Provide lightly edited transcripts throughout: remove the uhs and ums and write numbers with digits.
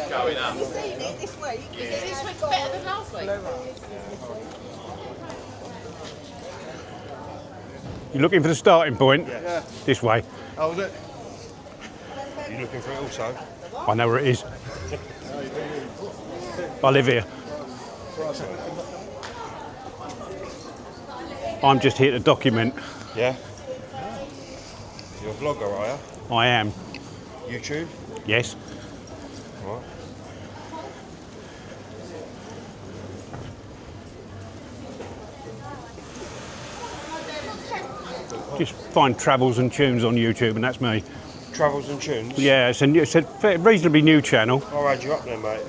going up. Have you seen it this week? Yeah. This week's better than last week. You're looking for the starting point? Yeah. This way. Oh, is it? You looking for it also? I know where it is. I live here. I'm just here to document. Yeah. You're a vlogger, are you? I am. YouTube? Yes. Right. Just find travels and tunes on YouTube, and that's me. Travels and Tunes? Yeah, it's a reasonably new channel. I'll add you up then, mate.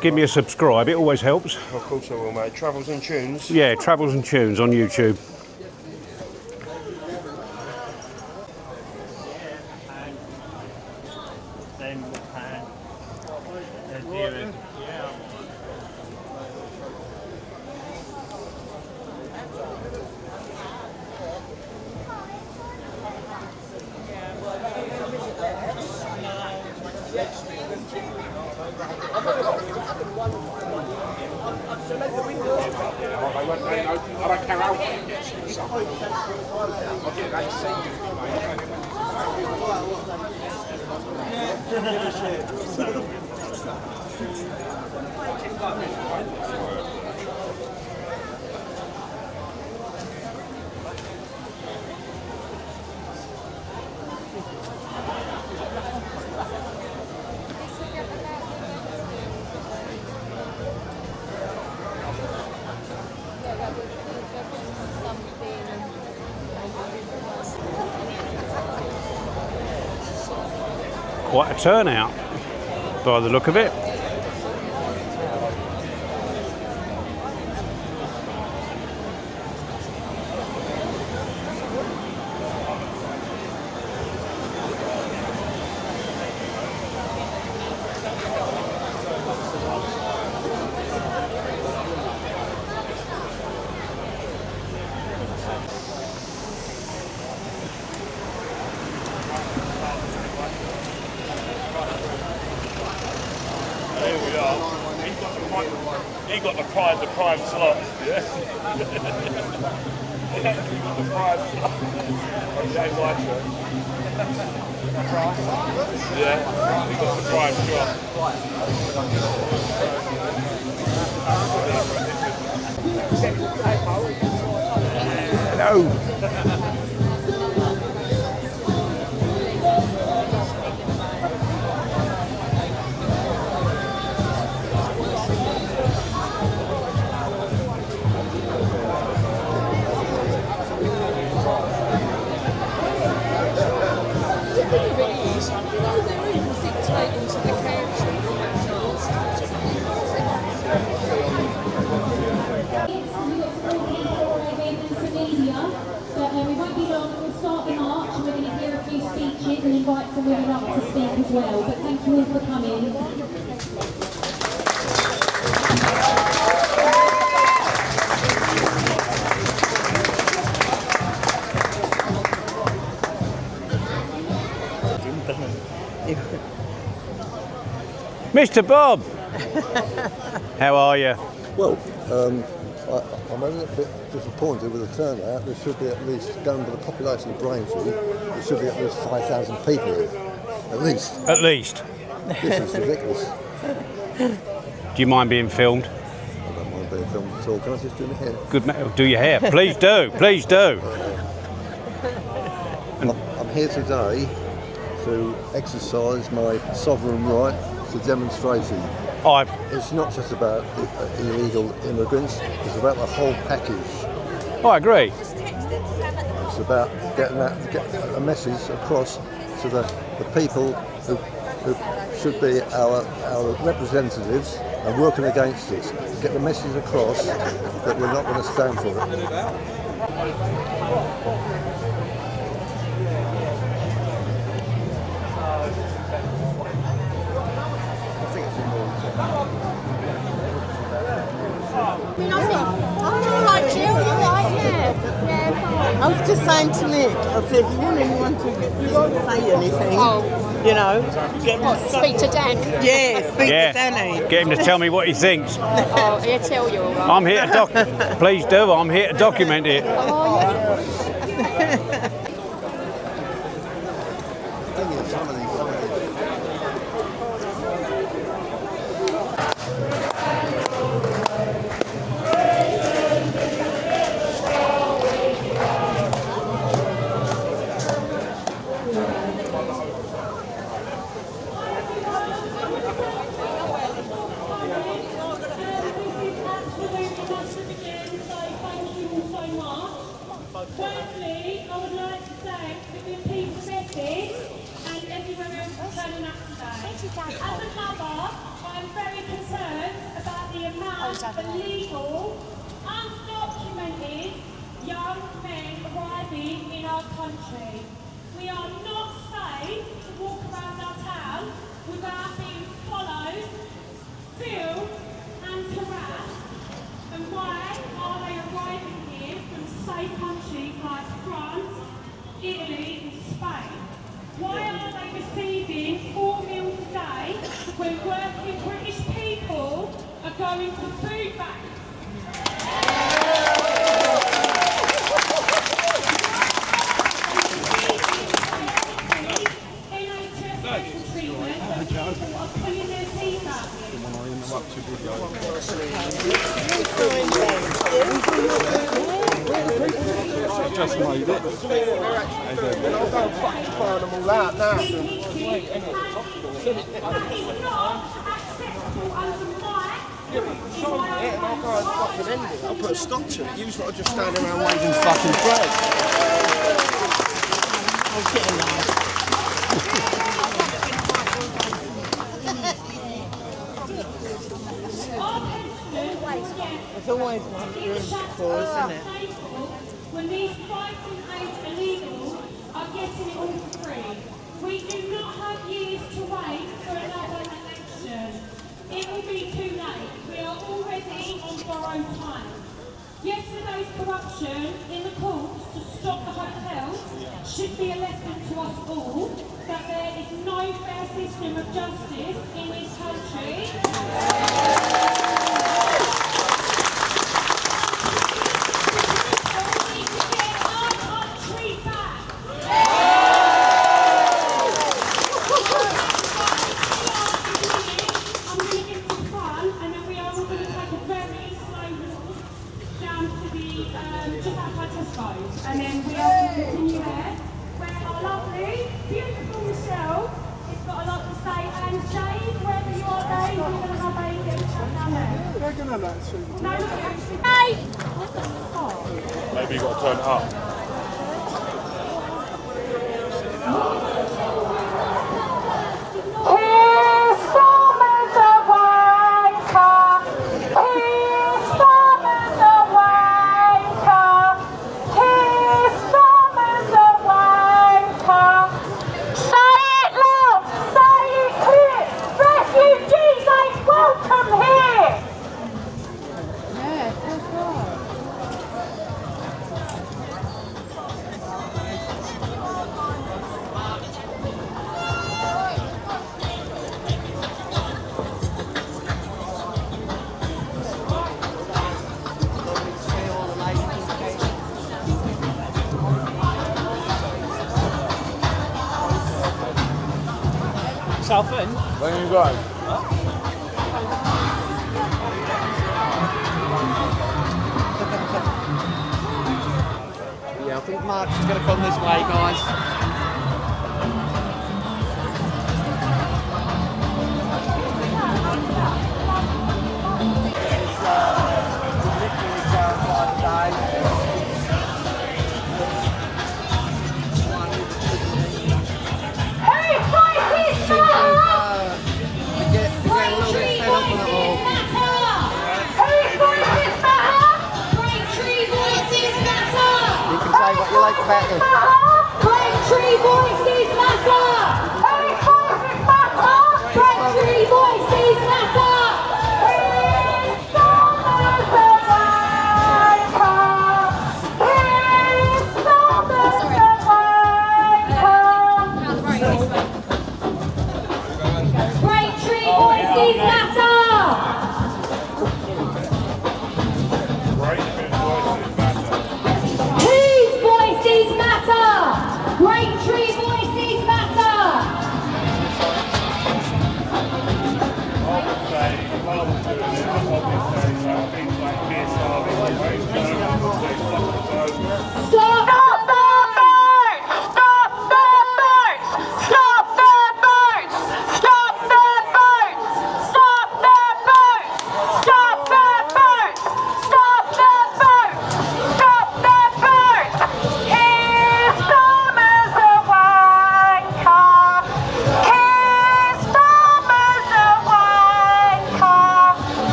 Give me a subscribe, it always helps. Of course I will, mate. Travels and Tunes? Yeah, travels and tunes on YouTube. Quite a turnout by the look of it. He got the prime slot. Yeah. He actually got the prime slot. Okay, white shirt. Yeah, he got the prime shot. Hello. We won't be long, we'll start the march and we're going to hear a few speeches and invite some women up to speak as well. But thank you all for coming. Mr. Bob, how are you? Well, I'm a little bit disappointed with the turnout. There should be at least, going by the population of Braintree, there should be at least 5,000 people here. At least. At least. This is ridiculous. Do you mind being filmed? I don't mind being filmed at all. Can I just do my hair? Good, do your hair. Please do. Please do. I'm here today to exercise my sovereign right to demonstration. It's not just about illegal immigrants, it's about the whole package. I agree. It's about getting a message across to the people who should be our representatives and working against it. Get the message across that we're not going to stand for it. I was just saying to Nick, I said, you really want to, you won't say anything. Oh. You know. Speak to Dan. Yeah, speak Yeah. to Danny. Get him to tell me what he thinks. Oh, he'll tell you all right. I'm here to please do. I'm here to document it. Oh, yeah. Firstly, I would like to thank the good people message and everyone else for turning up today. As a mother, I'm very concerned about the amount of illegal, undocumented young men arriving in our country. We are not safe to walk around our town without being followed, filmed and harassed. And why are they arriving here from safe countries like France, Italy and Spain? Why are they receiving 4 meals a day when working British people are going to food banks? NHS medical treatment that people are pulling their teeth out. Just made it. I'll go and fucking find them all out now. That is not acceptable under my And I'll go and fucking end it. I'll put a stop to it. You lot are just standing around waving fucking flags. There's always one room cause, isn't it? when these fighting age illegals are getting it all for free. We do not have years to wait for another election. It will be too late. We are already on borrowed time. Yesterday's corruption in the courts to stop the hotels should be a lesson to us all that there is no fair system of justice in this country. And then we are going to continue there, where our lovely, beautiful Michelle has got a lot to say. And Shane, wherever you are going, we're going to have a little chat down there. They're going to like to. No, look at Hey! Maybe you've got to turn it up. Southend? Where are you going? Yeah, I think March is going to come this way, guys. What you like about them? Braintree voices matter! Whose voices matter? Braintree voices matter!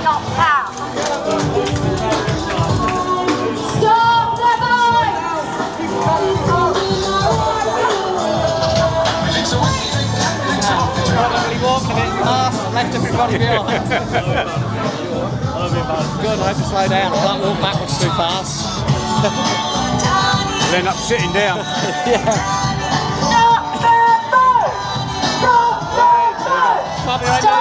knocked out. Stop the bike! Probably walking a bit fast, left everybody behind. Good, I have to slow down. I can't walk backwards too fast. We'll end up sitting down. Can't be right now.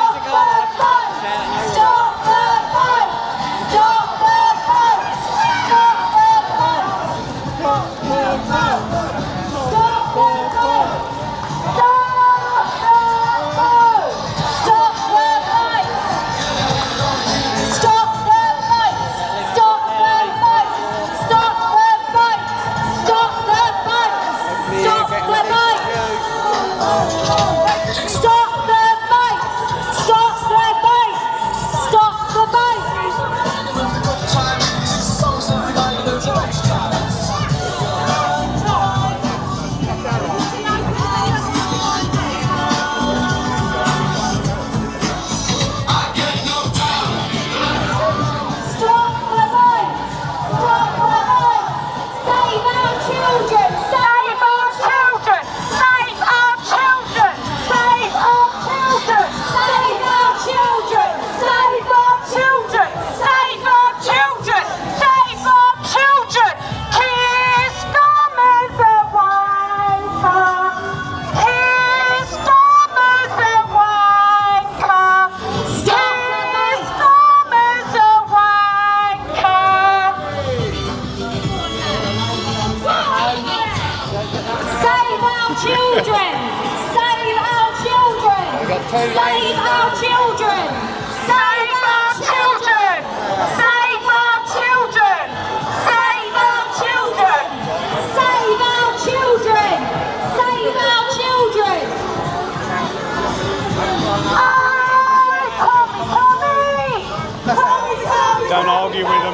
Don't argue with them.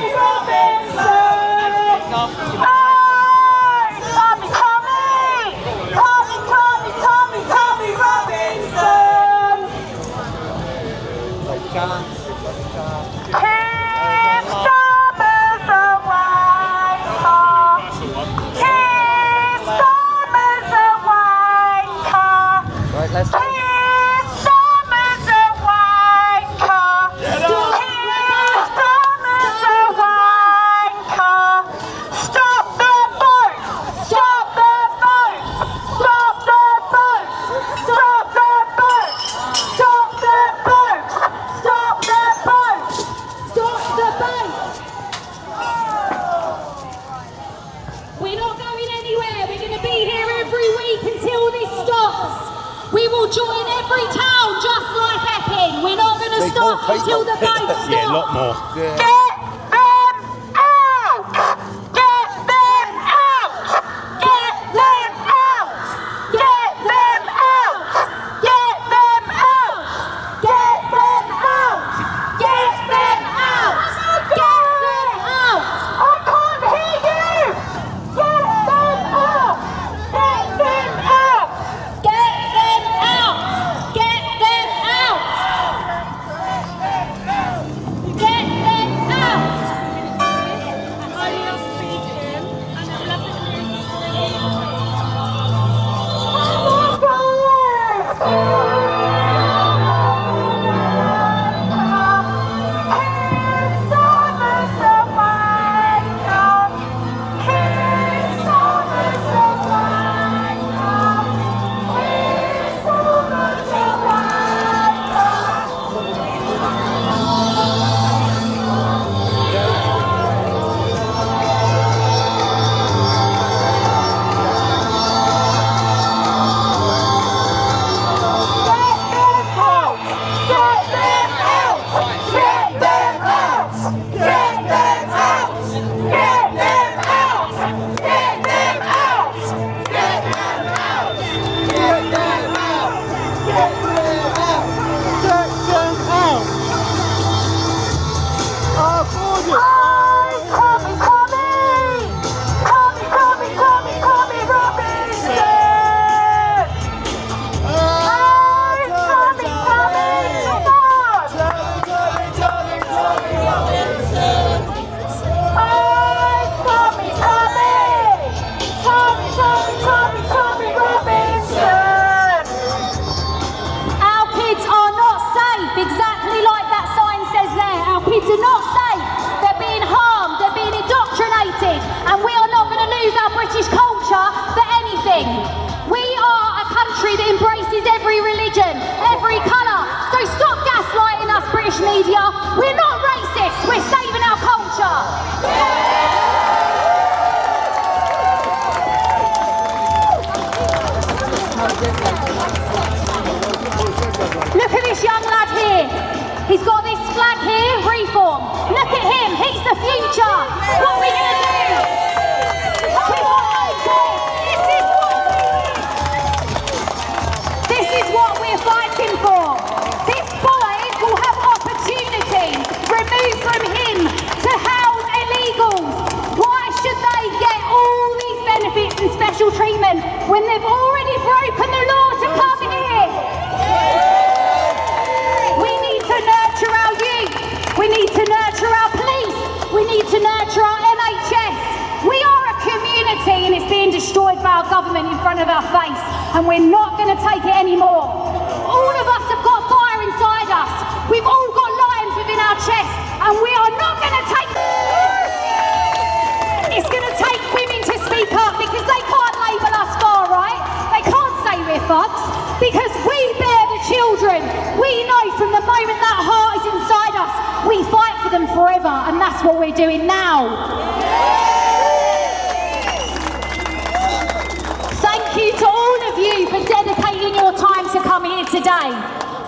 Until the boat stops. Yeah, a lot more. Get them out! Get them out! Get them out! Get them out! Get them out! Get them out! Get them out! Get them out! I can't hear you! Get them out! Get them out! Get them out! Get them out! Get them out! every religion, every colour. So stop gaslighting us, British media. We're not racist, we're saving our culture. Look at this young lad here. He's got this flag here, reform. Look at him, he's the future. What are we going to do? We've got no choice. This is what we're fighting for. This boy will have opportunities removed from him to house illegals. Why should they get all these benefits and special treatment when they've already broken the law to come here? We need to nurture our youth. We need to nurture our police. We need to nurture our NHS. We are a community and it's being destroyed by our government in front of our face, and we're not going to take it anymore. All of us have got fire inside us. We've all got lions within our chest, and we are not going to take It's going to take women to speak up, because they can't label us far right. They can't say we're fucks, because we bear the children. We know from the moment that heart is inside us, we fight for them forever, and that's what we're doing now. Thank you to all of you for dedicating your time to come here today,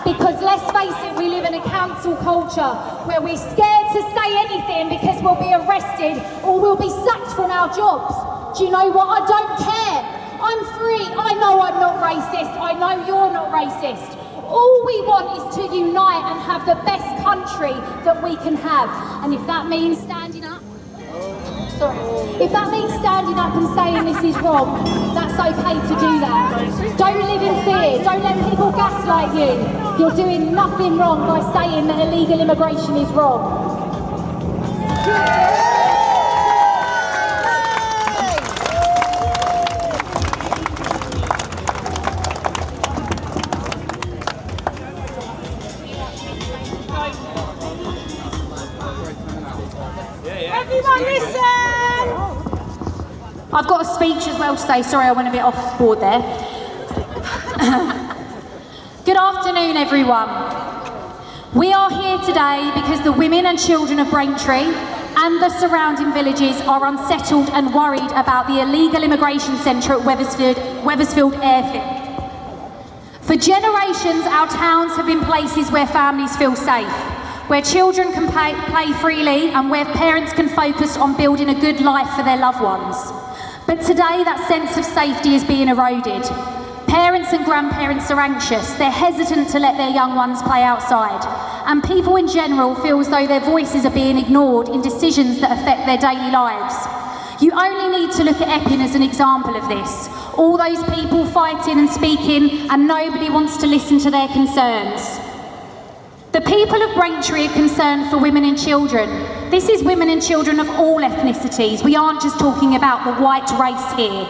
because let's face it, we live in a council culture where we're scared to say anything because we'll be arrested or we'll be sacked from our jobs. Do you know what? I don't care. I'm free. I know I'm not racist. I know you're not racist. All we want is to unite and have the best country that we can have. And if that means standing up, if that means standing up and saying this is wrong, that's okay to do that. Don't live in fear. Don't let people gaslight you. You're doing nothing wrong by saying that illegal immigration is wrong. Everyone listen! I've got a speech as well to say. Sorry, I went a bit off board there. Good afternoon, everyone. We are here today because the women and children of Braintree and the surrounding villages are unsettled and worried about the illegal immigration centre at Wethersfield airfield. For generations, our towns have been places where families feel safe, where children can play freely and where parents can focus on building a good life for their loved ones. But today that sense of safety is being eroded. Parents and grandparents are anxious, they're hesitant to let their young ones play outside, and people in general feel as though their voices are being ignored in decisions that affect their daily lives. You only need to look at Epping as an example of this. All those people fighting and speaking, and nobody wants to listen to their concerns. The people of Braintree are concerned for women and children. This is women and children of all ethnicities. We aren't just talking about the white race here.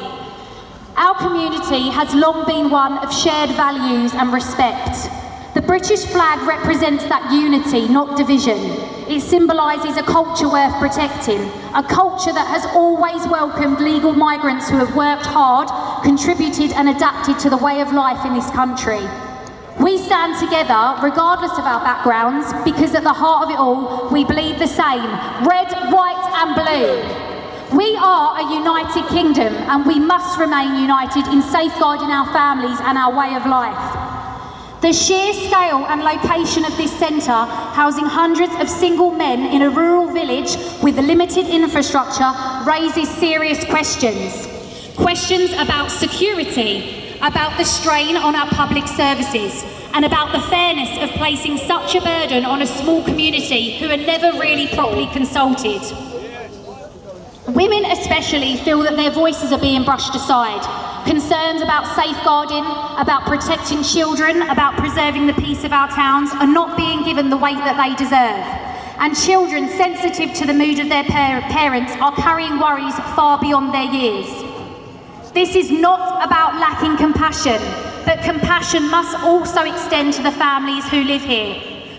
Our community has long been one of shared values and respect. The British flag represents that unity, not division. It symbolises a culture worth protecting, a culture that has always welcomed legal migrants who have worked hard, contributed and adapted to the way of life in this country. We stand together, regardless of our backgrounds, because at the heart of it all, we bleed the same, red, white and blue. We are a united kingdom, and we must remain united in safeguarding our families and our way of life. The sheer scale and location of this centre, housing hundreds of single men in a rural village with limited infrastructure, raises serious questions. Questions about security, about the strain on our public services, and about the fairness of placing such a burden on a small community who are never really properly consulted. Women especially feel that their voices are being brushed aside. Concerns about safeguarding, about protecting children, about preserving the peace of our towns are not being given the weight that they deserve. And children sensitive to the mood of their parents are carrying worries far beyond their years. This is not about lacking compassion, but compassion must also extend to the families who live here.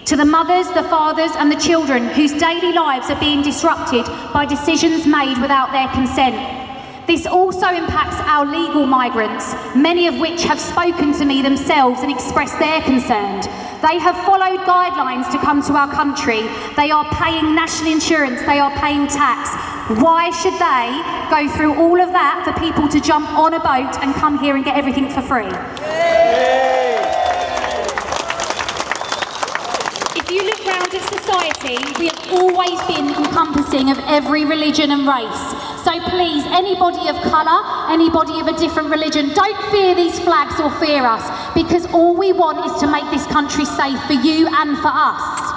To the mothers, the fathers and the children whose daily lives are being disrupted by decisions made without their consent. This also impacts our legal migrants, many of which have spoken to me themselves and expressed their concern. They have followed guidelines to come to our country. They are paying national insurance, they are paying tax. Why should they go through all of that for people to jump on a boat and come here and get everything for free? If you look round at society, we have always been encompassing of every religion and race. So please, anybody of colour, anybody of a different religion, don't fear these flags or fear us, because all we want is to make this country safe for you and for us.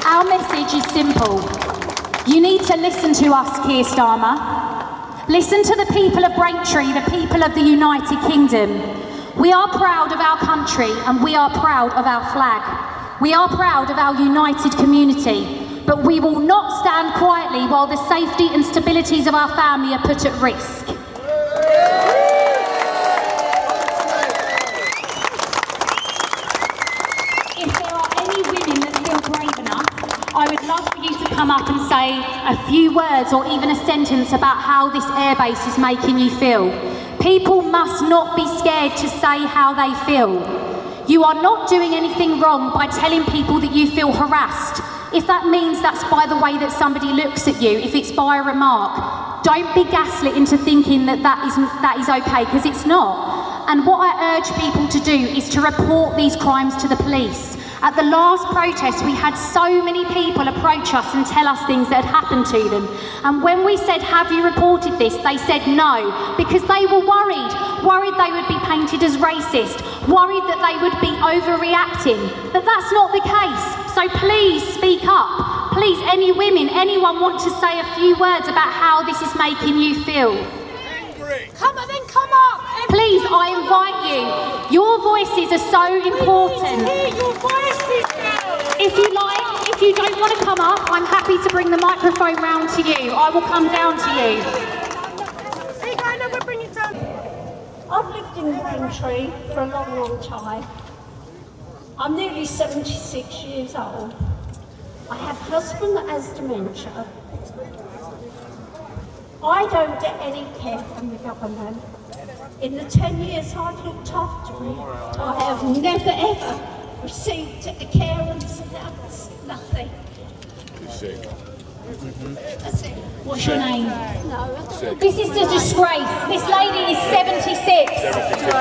Our message is simple. You need to listen to us, Keir Starmer. Listen to the people of Braintree, the people of the United Kingdom. We are proud of our country and we are proud of our flag. We are proud of our united community, but we will not stand quietly while the safety and stabilities of our family are put at risk. If there are any women that feel brave enough, I would love for you to come up and say a few words or even a sentence about how this airbase is making you feel. People must not be scared to say how they feel. You are not doing anything wrong by telling people that you feel harassed. If that means that's by the way that somebody looks at you, if it's by a remark, don't be gaslit into thinking that is okay, because it's not. And what I urge people to do is to report these crimes to the police. At the last protest, we had so many people approach us and tell us things that had happened to them. And when we said, have you reported this? They said no, because they were worried they would be painted as racist, worried that they would be overreacting. But that's not the case. So please speak up. Please, any women, anyone want to say a few words about how this is making you feel? Come on, then come up. Please, I invite you. Your voices are so important. Your voices now. If you like, if you don't want to come up, I'm happy to bring the microphone round to you. I will come down to you. Hey, guys, we'll bring it down. I've lived in Braintree for a long, long time. I'm nearly 76 years old. I have a husband that has dementia. I don't get any care from the government. In the 10 years I've looked after him, I have never ever received a carer's allowance, nothing. You're sick. That's it. What's your name? No. This is a disgrace. This lady is 76.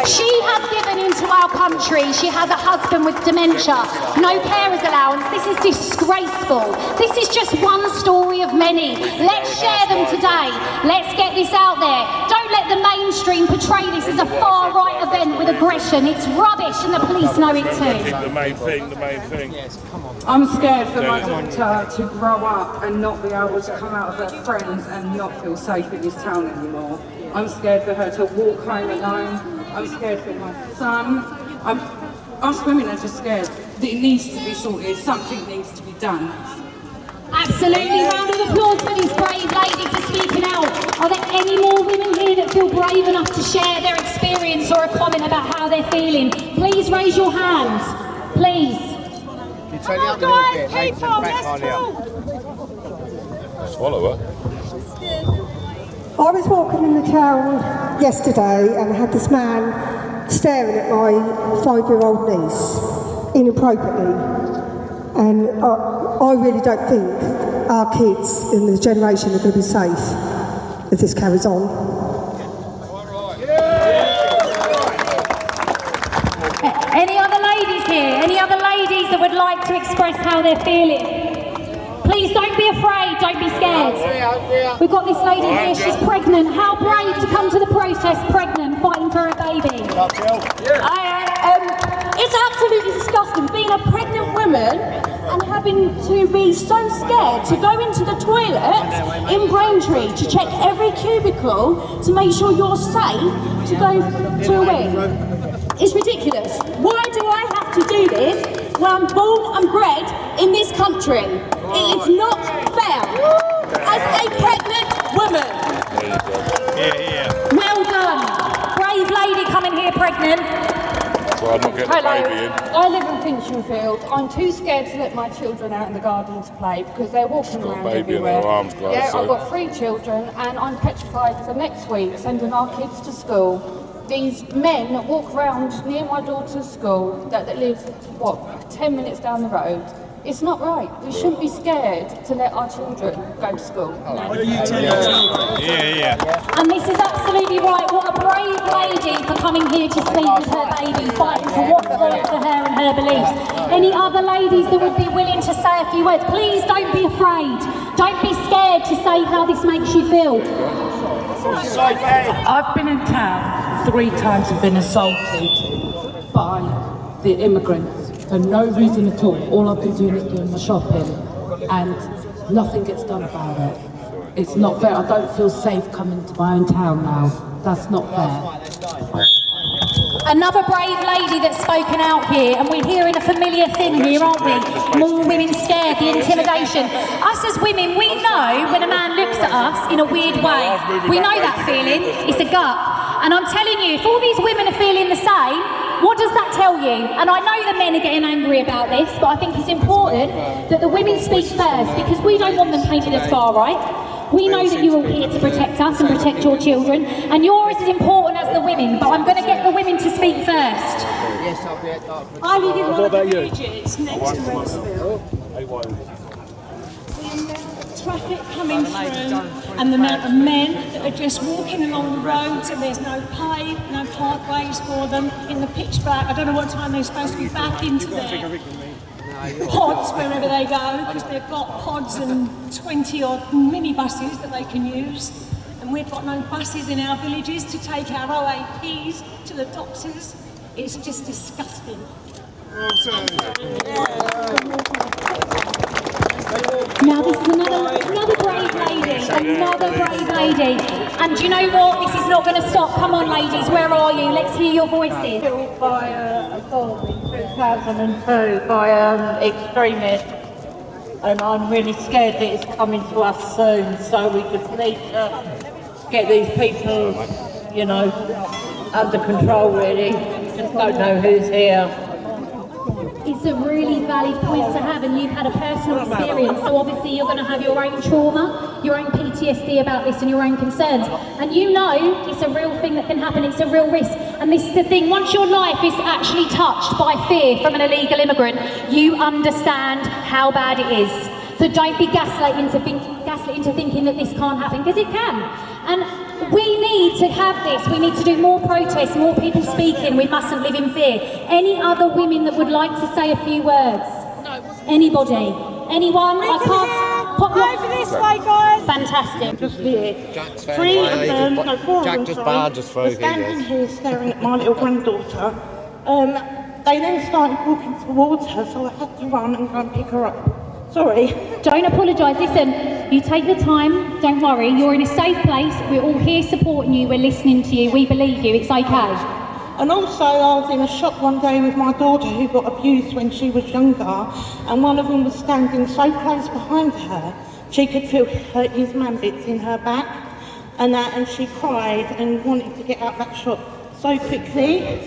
She has given into our country. She has a husband with dementia. No carer's allowance. This is disgraceful. This is just one story of many. Let's share them today. Let's get this out there. Don't let the mainstream portray this as a far-right event with aggression. It's rubbish and the police know it too. The main thing. I'm scared for my daughter to grow up and not be able to come out of her friends and not feel safe in this town anymore. I'm scared for her to walk home alone. I'm scared for my son. Us women are just scared. It needs to be sorted. Something needs to be done. Absolutely. Round of applause for this brave lady for speaking out. Are there any more women here that feel brave enough to share their experience or a comment about how they're feeling? Please raise your hands. Please. Come on, guys, people, let's talk. Swallow her. I was walking in the town yesterday and I had this man staring at my 5-year-old niece inappropriately. And I really don't think our kids in the generation are going to be safe if this carries on. Any other ladies here? Any other ladies that would like to express how they're feeling? Please don't be afraid, don't be scared. We've got this lady here, she's pregnant. How brave to come to the protest pregnant, fighting for her baby. It's absolutely disgusting being a pregnant woman and having to be so scared to go into the toilet in Braintree to check every cubicle to make sure you're safe to go to a wing. It's ridiculous. Why do I have to do this when I'm born and bred in this country? It is not fair as a pregnant woman. Well done. Brave lady coming here pregnant. So I'd not get the baby in. I live in Finchleyfield. I'm too scared to let my children out in the garden to play because they're walking around baby in everywhere. her arms, guys, yeah, so- I've got 3 children and I'm petrified for next week sending our kids to school. These men that walk around near my daughter's school that live, 10 minutes down the road. It's not right. We shouldn't be scared to let our children go to school. What do you tell your children? Yeah. And this is absolutely right. What a brave lady for coming here to speak with her baby, fighting for what's right for her and her beliefs. Any other ladies that would be willing to say a few words? Please don't be afraid. Don't be scared to say how this makes you feel. I've been in town 3 times and been assaulted by the immigrants for no reason at all. All I've been doing is doing my shopping and nothing gets done about it. It's not fair. I don't feel safe coming to my own town now. That's not fair. Another brave lady that's spoken out here, and we're hearing a familiar thing here, aren't we? More women scared, the intimidation. Us as women, we know when a man looks at us in a weird way. We know that feeling. It's a gut. And I'm telling you, if all these women are feeling the same, what does that tell you? And I know the men are getting angry about this, but I think it's important that the women speak first, because we don't want them painted as far right. We know that you're all here to protect us and protect your children, and you're as important as the women, but I'm going to get the women to speak first. Yes, I'll be at dark. I live in one of the villages next to Wethersfield. Traffic coming through and the amount of men that are just walking along the roads and there's no pave, no pathways for them in the pitch black. I don't know what time they're supposed to be back into their pods wherever they go, because they've got pods and 20 odd minibuses that they can use, and we've got no buses in our villages to take our OAPs to the doctors. It's just disgusting. Now this is another brave lady, and do you know what? This is not going to stop. Come on ladies, where are you? Let's hear your voices. Killed by a bomb in 2002 by extremists, and I'm really scared that it's coming to us soon, so we just need to get these people, under control really. Just don't know who's here. It's a really valid point to have, and you've had a personal experience, so obviously you're going to have your own trauma, your own PTSD about this and your own concerns. And you know it's a real thing that can happen, it's a real risk. And this is the thing, once your life is actually touched by fear from an illegal immigrant, you understand how bad it is. So don't be gaslit into thinking that this can't happen, because it can. And we need to have this. We need to do more protests, more people speaking. We mustn't live in fear. Any other women that would like to say a few words? Anybody? Anyone? I can't. Pop over this way, guys. Fantastic. Just here. Jack's Three of them, no, 4 of Jack them, just sorry, barged us through were standing here staring at my little granddaughter. They then started walking towards her, so I had to run and go and pick her up. Sorry. Don't apologise. Listen, you take the time, don't worry. You're in a safe place. We're all here supporting you. We're listening to you. We believe you. It's okay. And also, I was in a shop one day with my daughter who got abused when she was younger, and one of them was standing so close behind her, she could feel his man bits in her back, and she cried and wanted to get out that shop so quickly.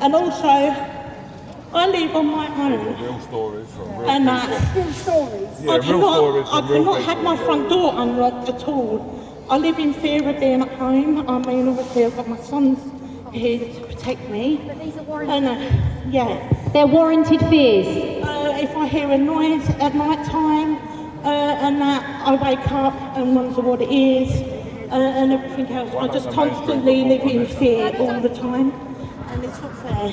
And also, I live on my own. Real stories from real And Real stories. Yeah, real stories I from real cannot people. have my front door unlocked at all. I live in fear of being at home. I mean, obviously I've got my sons here to protect me. But these are warranted. Yeah. They're warranted fears. If I hear a noise at night time, and that I wake up and wonder what it is, and everything else. I just constantly live in fear all the time, and it's not fair.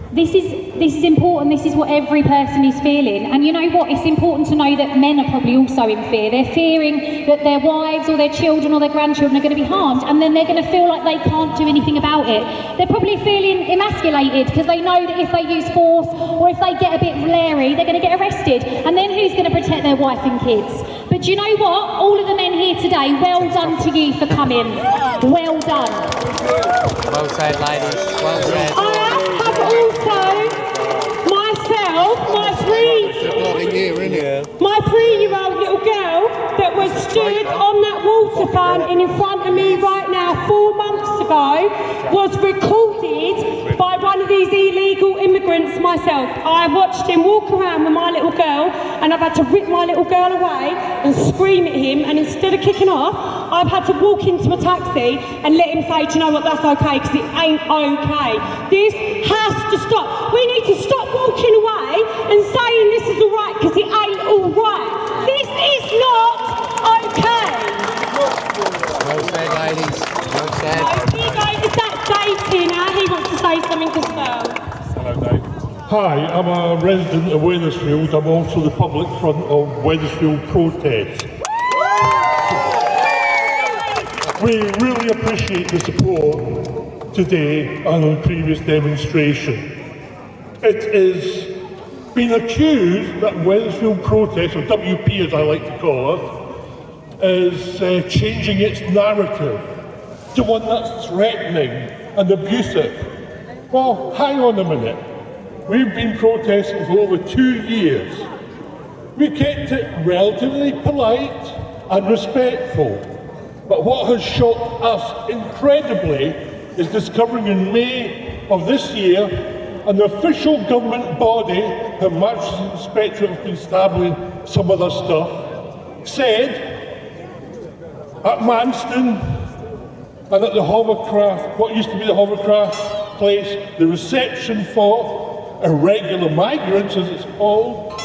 This is important. This is what every person is feeling. And you know what? It's important to know that men are probably also in fear. They're fearing that their wives or their children or their grandchildren are going to be harmed, and then they're going to feel like they can't do anything about it. They're probably feeling emasculated because they know that if they use force or if they get a bit leery, they're going to get arrested. And then who's going to protect their wife and kids? But do you know what? All of the men here today, well done to you for coming. Well done. Well said, ladies. Well said. Also, myself, my 3-year-old little girl that was stood on that water fountain in front of me right now 4 months ago was recorded by one of these illegal immigrants experience myself. I watched him walk around with my little girl, and I've had to rip my little girl away and scream at him, and instead of kicking off, I've had to walk into a taxi and let him say, do you know what, that's okay, because it ain't okay. This has to stop. We need to stop walking away and saying this is all right, because it ain't all right. This is not okay. Well said, ladies. Well said. Here goes, is that Dave here now? He wants to say something as well. Hello, Dave. Hi, I'm a resident of Wethersfield. I'm also the public front of Wethersfield protest. We really appreciate the support today and on the previous demonstration. It is been accused that Wethersfield protest, or WP as I like to call it, is changing its narrative to one that's threatening and abusive. Well, hang on a minute. We've been protesting for over 2 years. We kept it relatively polite and respectful. But what has shocked us incredibly is discovering in May of this year an official government body, Her Majesty's Inspectorate of Constabulary, some other stuff, said at Manston and at the hovercraft, what used to be the hovercraft place, the reception for irregular migrants, as it's called,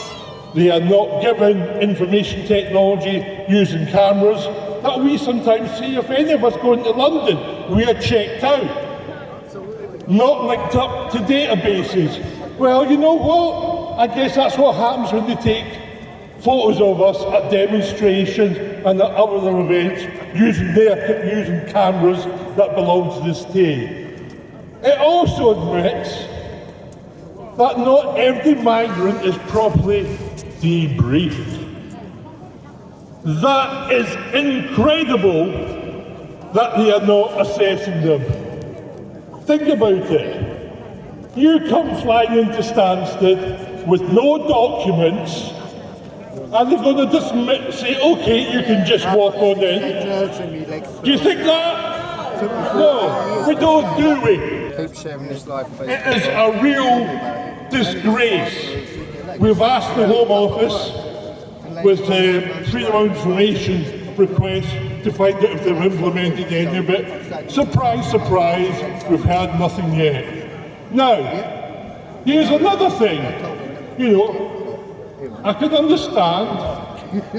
they are not given information technology using cameras that we sometimes see if any of us go into London. We are checked out, not linked up to databases. Well, you know what? I guess that's what happens when they take photos of us at demonstrations and at other events using cameras that belong to the state. It also admits that not every migrant is properly debriefed. That is incredible that they are not assessing them. Think about it. You come flying into Stansted with no documents, and they're going to just say, okay, you can just walk on in. Do you think that? No, we don't, do we? It is a real disgrace. We've asked the Home Office with the Freedom of Information request to find out if they've implemented any of it. Surprise, surprise, we've had nothing yet. Now, here's another thing. You know, I can understand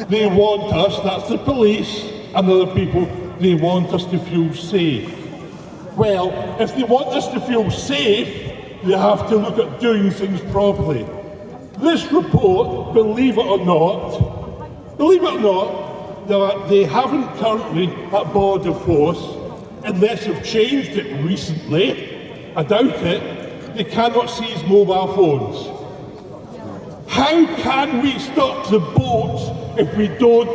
they want us, that's the police and other people, they want us to feel safe. Well, if they want us to feel safe, they have to look at doing things properly. This report, believe it or not, that they haven't currently at border force, unless they've changed it recently, I doubt it, they cannot seize mobile phones. How can we stop the boats if we don't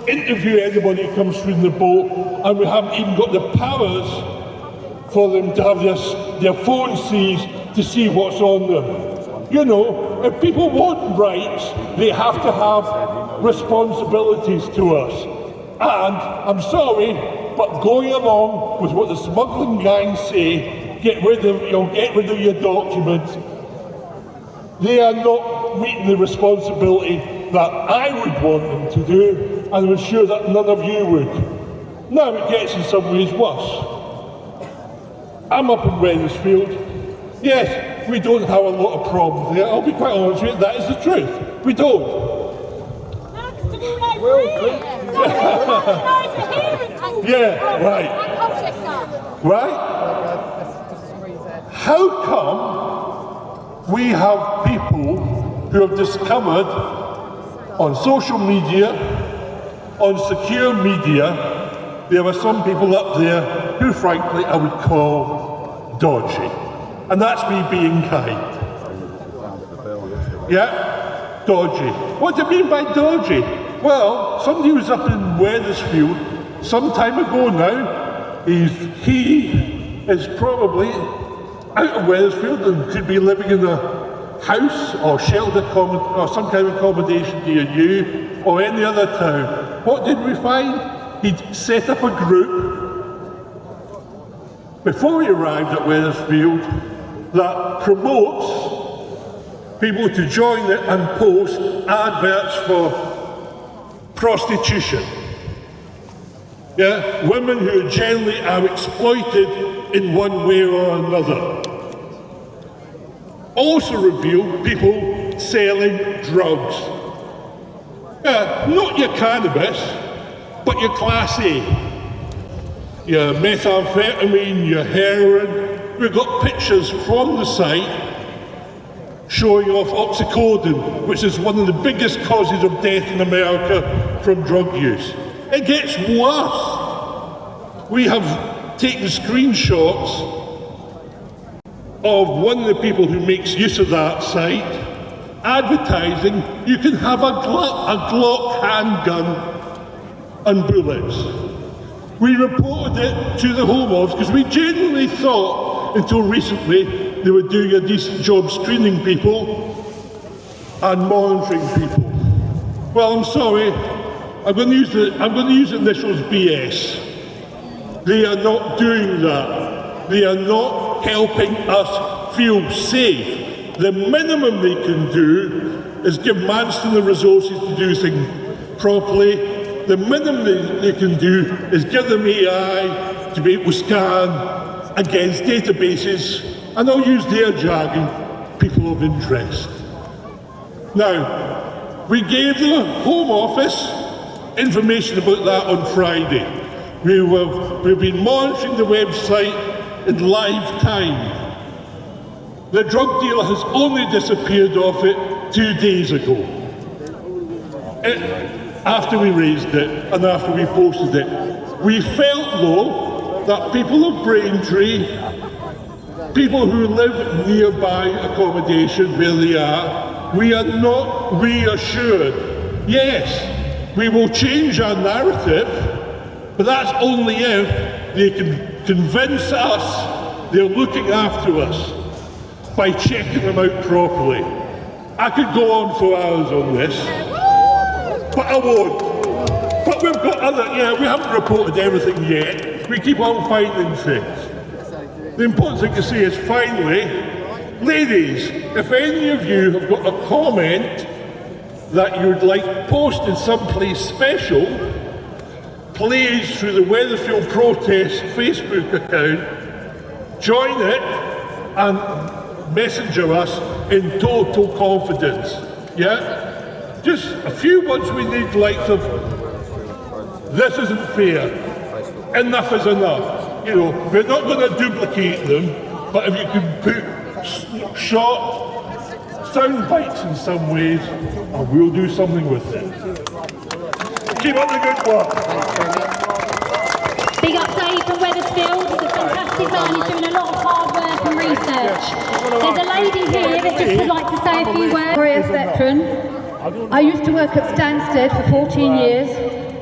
interview anybody who comes through the boat and we haven't even got the powers for them to have their phone seized to see what's on them? You know, if people want rights, they have to have responsibilities to us. And I'm sorry, but going along with what the smuggling gangs say, get rid of your documents, they are not meeting the responsibility that I would want them to do, and I'm sure that none of you would. Now it gets in some ways worse. I'm up in Wethersfield. Yes, we don't have a lot of problems there. I'll be quite honest with you, that is the truth. We don't. Yeah, right. Right? How come we have people who have discovered on social media, on secure media, there are some people up there who frankly I would call dodgy. And that's me being kind. Yeah? Dodgy. What do you mean by dodgy? Well, somebody was up in Wethersfield some time ago now. He is probably out of Wethersfield and could be living in a house or shelter or some kind of accommodation near you or any other town. What did we find? He'd set up a group before he arrived at Wethersfield that promotes people to join it and post adverts for prostitution. Yeah, women who generally are exploited in one way or another. Also reveal people selling drugs. Yeah, not your cannabis, but your Class A. Your methamphetamine, your heroin. We've got pictures from the site showing off oxycodone, which is one of the biggest causes of death in America from drug use. It gets worse. We have taken screenshots of one of the people who makes use of that site advertising you can have a Glock handgun and bullets. We reported it to the Home Office because we genuinely thought until recently they were doing a decent job screening people and monitoring people. Well, I'm sorry, I'm going to use the initials BS. They are not doing that. They are not helping us feel safe. The minimum they can do is give Manston the resources to do things properly. The minimum they can do is give them AI to be able to scan against databases, and I'll use their jargon, people of interest. Now, we gave the Home Office information about that on Friday. We've been monitoring the website in live time. The drug dealer has only disappeared off it 2 days ago. After we raised it and after we posted it. We felt though that people of Braintree, people who live nearby accommodation where they are, we are not reassured. Yes, we will change our narrative, but that's only if they can convince us they're looking after us by checking them out properly. I could go on for hours on this, but I won't. But we've got we haven't reported everything yet. We keep on finding things. The important thing to say is finally, ladies, if any of you have got a comment that you'd like posted someplace special, please, through the Wethersfield Protest Facebook account, join it and messenger us in total confidence. Yeah? Just a few words we need, like of, this isn't fair, enough is enough. You know, we're not going to duplicate them, but if you can put short sound bites in some ways, and we'll do something with it. Keep up the good work. Big up Dave from Wethersfield. He's a fantastic man. He's doing a lot of hard work and research. There's a lady here that just would like to say a few words. Warriors veteran. I used to work at Stansted for 14 years,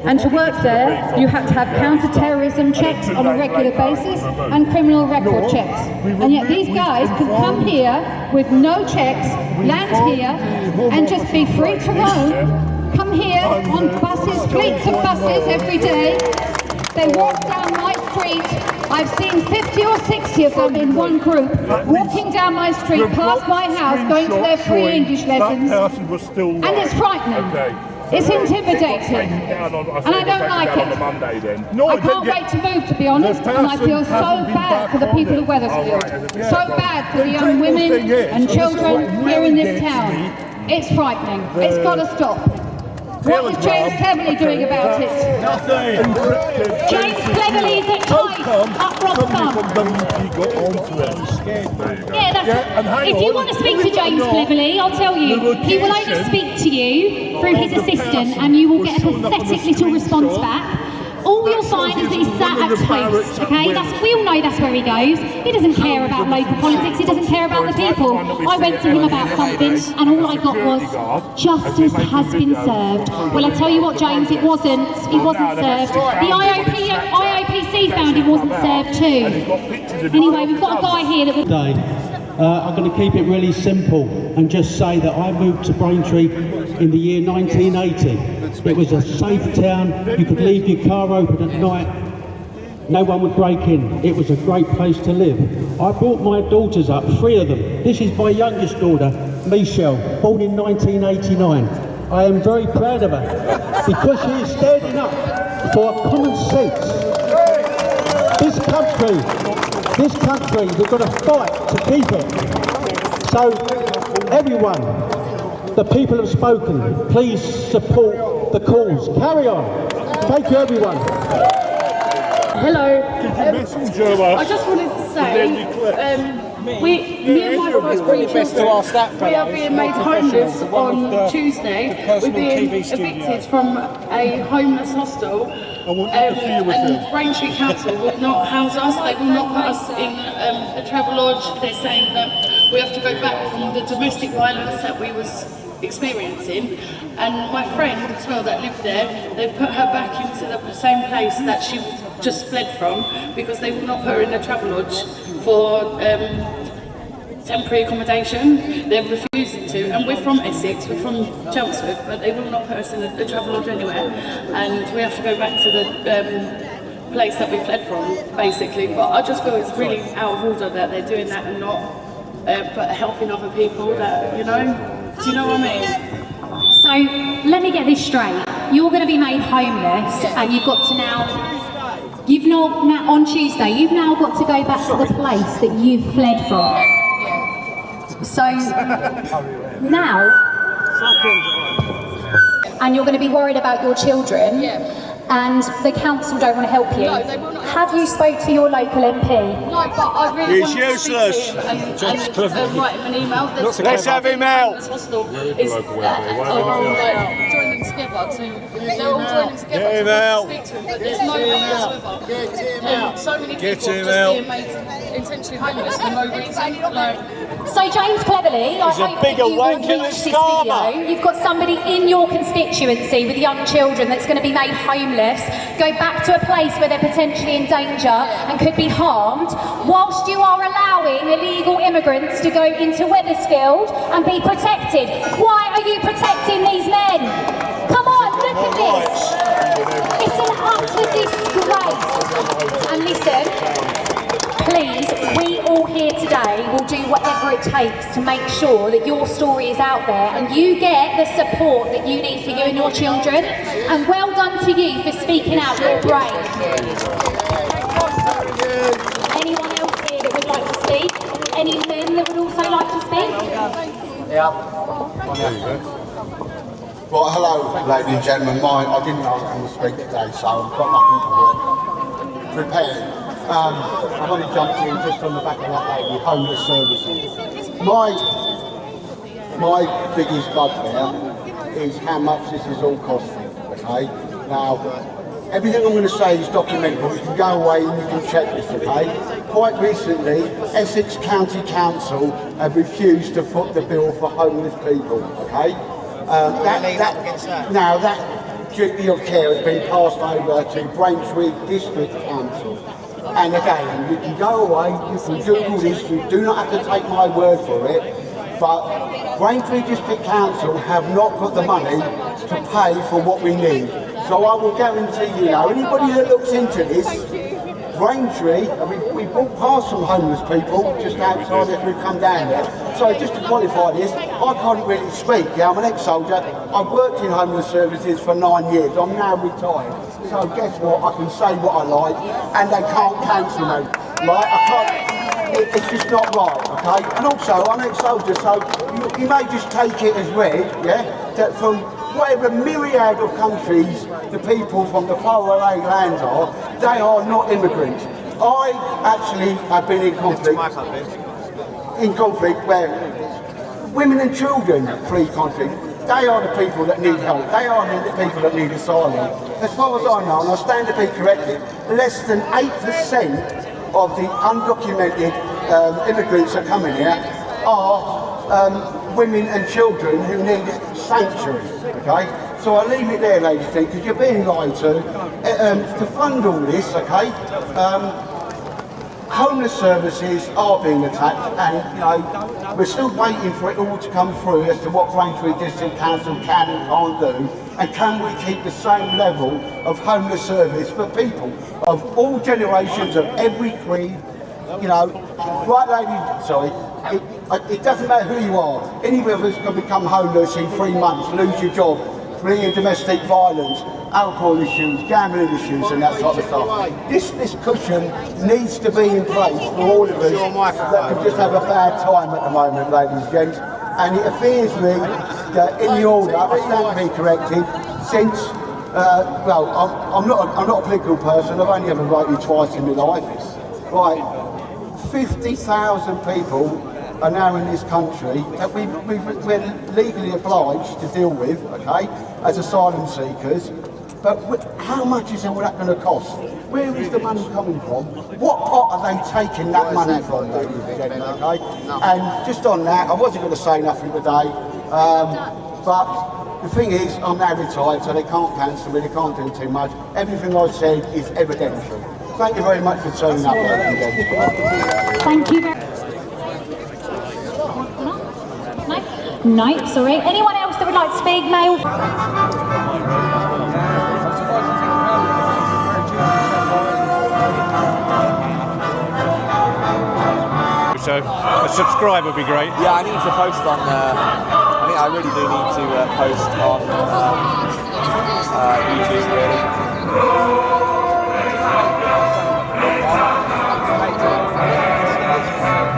and to work there you had to have counter-terrorism checks on a regular basis and criminal record checks. And yet these guys can come here with no checks, land here and just be free to roam, come here on buses, fleets of buses every day. They walk down my street. I've seen 50 or 60 of them in one group, walking down my street, past my house, going to their free English lessons. And it's frightening. It's intimidating. And I don't like it. I can't wait to move, to be honest, and I feel so bad for the people of Wethersfield. So bad for the young women and children here in this town. It's frightening. It's got to stop. What is James Cleverly doing about it? Nothing. James Cleverly is at Hyde, up Rothscombe. Yeah, that's if you want to speak to James Cleverly, I'll tell you, he will only speak to you through his assistant and you will get a pathetic little response back. All you'll find is that he's sat at toast, okay? We all know that's where he goes. He doesn't care about local politics, he doesn't care about the people. I went to him about something and all I got was, justice has been served. Well, I tell you what, James, it wasn't served. The IOPC found it wasn't served too. Anyway, we've got a guy here that would... I'm going to keep it really simple and just say that I moved to Braintree in the year 1980. It was a safe town. You could leave your car open at night. No one would break in. It was a great place to live. I brought my daughters up, 3 of them. This is my youngest daughter. Michelle, born in 1989. I am very proud of her because she is standing up for common sense. This country, we've got to fight to keep it. So, everyone, the people have spoken. Please support the cause. Carry on. Thank you, everyone. Hello. I just wanted to say, me and my wife, three children, we are being made homeless on Tuesday. We're being evicted from a homeless hostel, and Braintree Council will not house us. They will not put us in a travel lodge. They're saying that we have to go back from the domestic violence that we was experiencing. And my friend as well that lived there, they've put her back into the same place that she just fled from, because they will not put her in a travel lodge for temporary accommodation. They're refusing to, and we're from Essex, we're from Chelmsford, but they will not put us in a travel lodge anywhere, and we have to go back to the place that we fled from, basically. But I just feel it's really out of order that they're doing that and not but helping other people that, you know, do you know what I mean? So let me get this straight. You're going to be made homeless, and you've got to now, on Tuesday, you've now got to go back to the place that you've fled from. So now, and you're going to be worried about your children, and the council don't want to help you. No, they will not. Have you spoke to your local MP? No, but I really want to speak to him and write him an email. Let's have him out. Is joining together they're all joining together to speak to him, but there's no one whatsoever. So many people just being made intentionally homeless for no reason. So James Cleverly, I hope that you will watch this video. You've got somebody in your constituency with young children that's going to be made homeless, go back to a place where they're potentially in danger and could be harmed, whilst you are allowing illegal immigrants to go into Wethersfield and be protected. Why are you protecting these men? Come on, look at this. It's an utter disgrace. And listen, please, we all here today will do whatever it takes to make sure that your story is out there and you get the support that you need for you and your children. And well done to you for speaking out your brain. Anyone else here that would like to speak? Any men that would also like to speak? Right, hello, ladies and gentlemen. I didn't know I was going to speak today, so I've got nothing prepared. I've only jumped in just on the back of that lady, homeless services. My biggest bugbear is how much this is all costing, okay? Now, everything I'm going to say is documentable. You can go away and you can check this, okay? Quite recently, Essex County Council have refused to foot the bill for homeless people, okay? Now that duty of care has been passed over to Braintree District Council. And again, you can go away, you can Google this, you do not have to take my word for it, but Braintree District Council have not got the money to pay for what we need. So I will guarantee you now, anybody that looks into this, Braintree, we walked past some homeless people just outside as we've come down there. So just to qualify this, I can't really speak. Yeah, I'm an ex-soldier. I've worked in homeless services for 9 years. I'm now retired. So guess what? I can say what I like, and they can't cancel me. Right? I can't. It's just not right. Okay. And also, I'm an ex-soldier, so you may just take it as read. Yeah. That from whatever myriad of countries the people from the faraway lands are, they are not immigrants. I actually have been in conflict where women and children flee conflict. They are the people that need help. They are the people that need asylum. As far as I know, and I stand to be corrected, less than 8% of the undocumented immigrants that come in here are women and children who need sanctuary, okay? So I leave it there, ladies and gentlemen, because you're being lied to. To fund all this, okay, homeless services are being attacked, and you know, we're still waiting for it all to come through as to what Braintree District Council can and can't do, and can we keep the same level of homeless service for people of all generations, of every creed, you know, right lady, sorry, it doesn't matter who you are. Any of us can become homeless in 3 months, lose your job, flee in domestic violence, alcohol issues, gambling issues and that type of stuff. This cushion needs to be in place for all of us that can just have a bad time at the moment, ladies and gents. And it appears to me that in the order, I stand to be corrected, since, well, I'm not a political person, I've only ever voted twice in my life. Right, 50,000 people are now in this country that we're legally obliged to deal with, okay, as asylum seekers. But how much is all that going to cost? Where is the money coming from? What pot are they taking that money from, ladies and gentlemen, okay? And just on that, I wasn't going to say nothing today, but the thing is, I'm now retired, so they can't cancel me, they can't do too much. Everything I've said is evidential. Thank you very much for turning up, ladies and gentlemen. Thank you very much. No, sorry. Anyone else that would like to speak? Male? So a subscribe would be great. Yeah, I need to post on. I think I really do need to post on YouTube.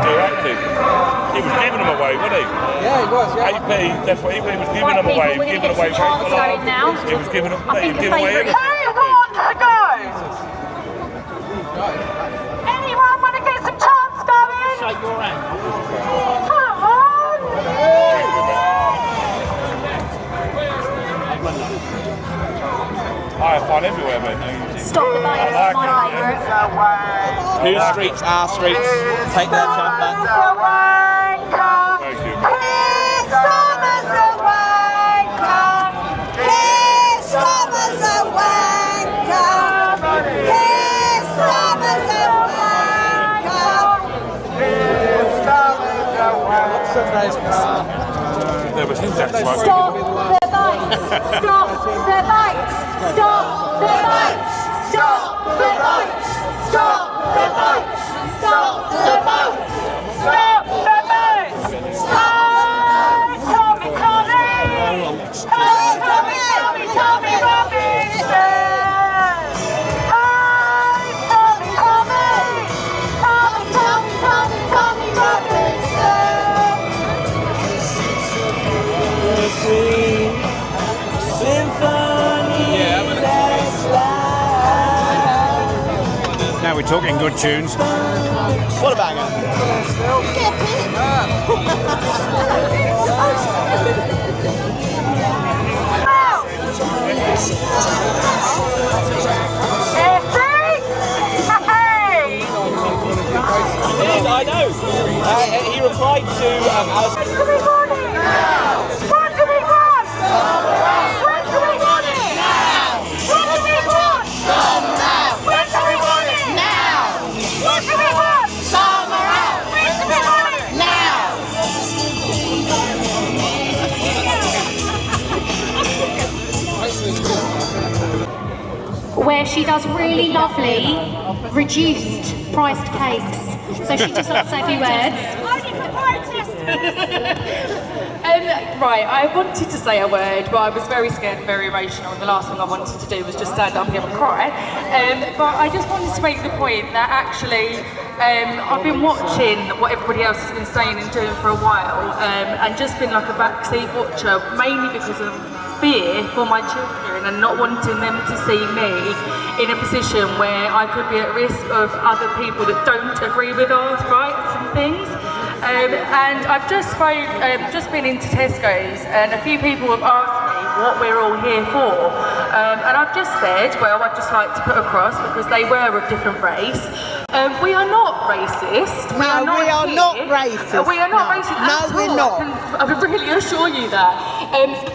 Really. He was giving them away, wasn't he? Yeah, he was. Yeah. AP, that's what he was giving them away. He was giving away. He was giving them. He was giving away. Who wants to go? Anyone want to get some chants going? Shake your hand. Come on! I have fun everywhere, mate. Stop the bike, that's my favourite. New streets, our streets. Take their chant back. Thank you. There was his Stop the bikes! Stop the bikes! Stop the bikes! Stop the bikes! Stop the bikes! Stop the bikes! Stop the bikes! Tommy, Tommy Robinson! Now we're talking good tunes. What a banger! I know. He replied to Alice. What do we want? What do we want? When do we want it? Now. What do we want? Some now. When do we want it? Now. What do we want? Somewhere else. When do we want it? Now. Where she does really lovely reduced priced cakes. So she just loves to say a few words. Only for protesters. Right, I wanted to say a word, but I was very scared and very emotional, and the last thing I wanted to do was just stand up here and cry. But I just wanted to make the point that actually I've been watching what everybody else has been saying and doing for a while, and just been like a backseat watcher, mainly because of fear for my children and not wanting them to see me in a position where I could be at risk of other people that don't agree with our rights and things. And I've just been into Tesco's, and a few people have asked me what we're all here for, and I've just said, well, I'd just like to put across, because they were of different race, we are not racist. We are not racist. We are not racist at all. we're not. I can really assure you that.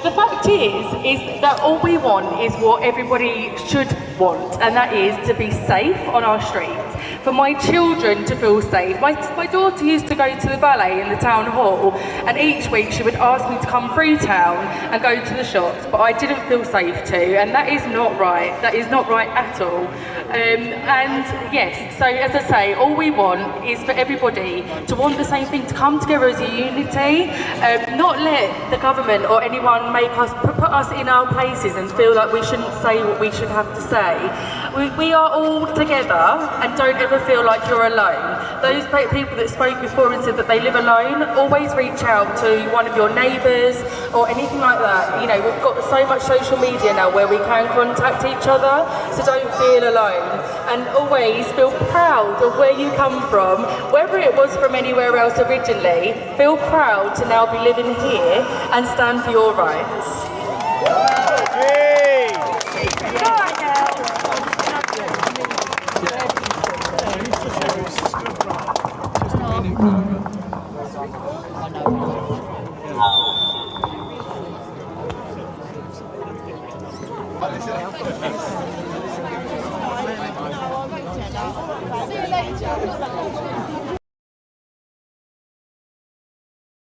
The fact is that all we want is what everybody should want, and that is to be safe on our streets, for my children to feel safe. My daughter used to go to the ballet in the town hall, and each week she would ask me to come through town and go to the shops, but I didn't feel safe to, and that is not right. That is not right at all. And yes, so as I say, all we want is for everybody to want the same thing, to come together as a unity, not let the government or anyone make us put us in our places and feel like we shouldn't say what we should have to say. We are all together, and don't ever feel like you're alone. Those people that spoke before and said that they live alone, always reach out to one of your neighbours or anything like that. You know, we've got so much social media now where we can contact each other, so don't feel alone. And always feel proud of where you come from, whether it was from anywhere else originally. Feel proud to now be living here and stand for your rights. See you later.